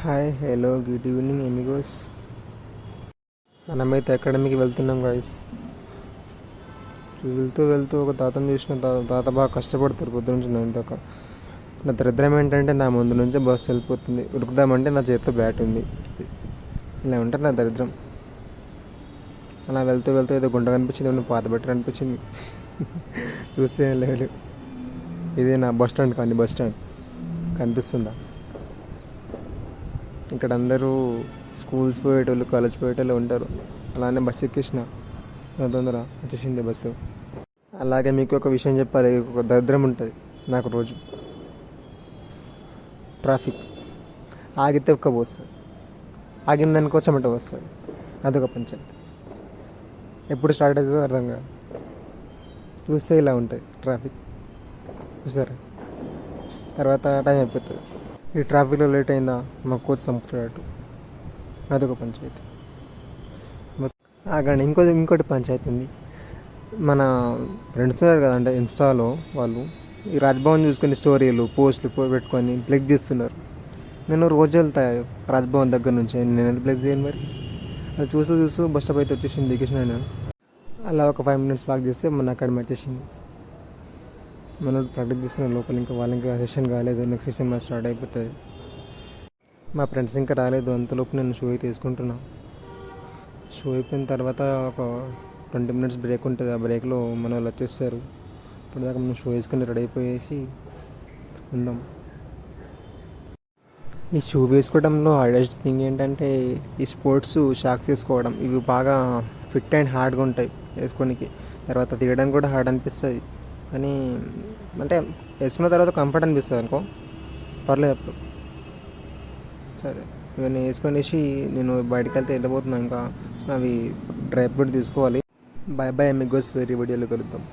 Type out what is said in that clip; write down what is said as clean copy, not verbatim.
Hi hello good evening amigos. మనమైతే అకాడమీకి వెళ్తున్నాం గాయస్. వెళ్తూ వెళ్తూ ఒక తాతను చూసిన తాత బాగా కష్టపడతారు పొద్దు నుంచి నేను దాకా. నా దరిద్రం ఏంటంటే నా ముందు నుంచే బస్సు వెళ్ళిపోతుంది, ఉరుకుదామంటే నా చేతిలో బ్యాట్ ఉంది. ఇలా ఉంటుంది నా దరిద్రం. అలా వెళ్తూ వెళ్తూ ఏదో గుంట కనిపించింది, ఏమన్నా పాత బెటర్ అనిపించింది. చూస్తే లేదు, ఇదే నా బస్ స్టాండ్ కానీ బస్ స్టాండ్ కనిపిస్తుందా? ఇక్కడ అందరూ స్కూల్స్ పోయేటోళ్ళు, కాలేజ్ పోయేటోళ్ళు ఉంటారు. అలానే బస్సు ఎక్కేసిన తొందర వచ్చేసింది బస్సు. అలాగే మీకు ఒక విషయం చెప్పాలి, ఒక దరిద్రం ఉంటుంది నాకు రోజు. ట్రాఫిక్ ఆగితే ఒక్క పోస్తుంది, ఆగిందనుకో చెమట వస్తుంది. అదొక పంచాయతీ. ఎప్పుడు స్టార్ట్ అవుతుందో అర్థం కాదు. చూస్తే ఇలా ఉంటుంది ట్రాఫిక్, చూసారా? తర్వాత టైం అయిపోతుంది. ఈ ట్రాఫిక్లో లేట్ అయిందా మా కోచ్ చంపుతాడు. అదొక పంచాయతీ. కానీ ఇంకోటి పంచాయతీ ఉంది. మన ఫ్రెండ్స్ ఉన్నారు కదా, అంటే ఇన్స్టాలో వాళ్ళు ఈ రాజ్భవన్ చూసుకొని స్టోరీలు పోస్టులు పెట్టుకొని ఫ్లెక్స్ చేస్తున్నారు. నేను రోజు వెళ్తా రాజ్భవన్ దగ్గర నుంచి, నేను ఎంత ఫ్లెక్స్ చేయను మరి? అది చూస్తూ చూస్తూ బస్ స్టాప్ అయితే వచ్చేసింది, దిగేసిన నేను. అలా ఒక 5 minutes వాక్ చేస్తే మన అకాడమీ వచ్చేసింది. మనం ప్రాక్టీస్ చేస్తున్న లోపల, ఇంకా వాళ్ళు ఇంకా సెషన్ కాలేదు, నెక్స్ట్ సెషన్ మ్యాచ్ స్టార్ట్ అయిపోతుంది. మా ఫ్రెండ్స్ ఇంకా రాలేదు, అంతలోపు నేను షూ అయితే తీసుకుంటున్నా. షూ అయిపోయిన తర్వాత ఒక 20 minutes బ్రేక్ ఉంటుంది. ఆ బ్రేక్లో మన వాళ్ళు వచ్చేస్తారు. ఇప్పటిదాకా మనం షూ వేసుకుని రెడీ అయిపోయేసి ఉందాం. ఈ షూ వేసుకోవడంలో హైయెస్ట్ థింగ్ ఏంటంటే ఈ స్పోర్ట్స్ షాక్స్ వేసుకోవడం. ఇవి బాగా ఫిట్ అండ్ హార్డ్గా ఉంటాయి వేసుకోనికి. తర్వాత తీయడానికి కూడా హార్డ్ అనిపిస్తుంది, కానీ అంటే వేసుకున్న తర్వాత కంఫర్ట్ అనిపిస్తుంది అనుకో, పర్లేదు అప్పుడు. సరే, ఇవన్నీ వేసుకొనేసి నేను బయటకు వెళ్తే వెళ్ళిపోతున్నాను. ఇంకా అవి డ్రై ఫ్రూట్ తీసుకోవాలి. By by, amigos. వేరే వీడియోలో కలుద్దాం.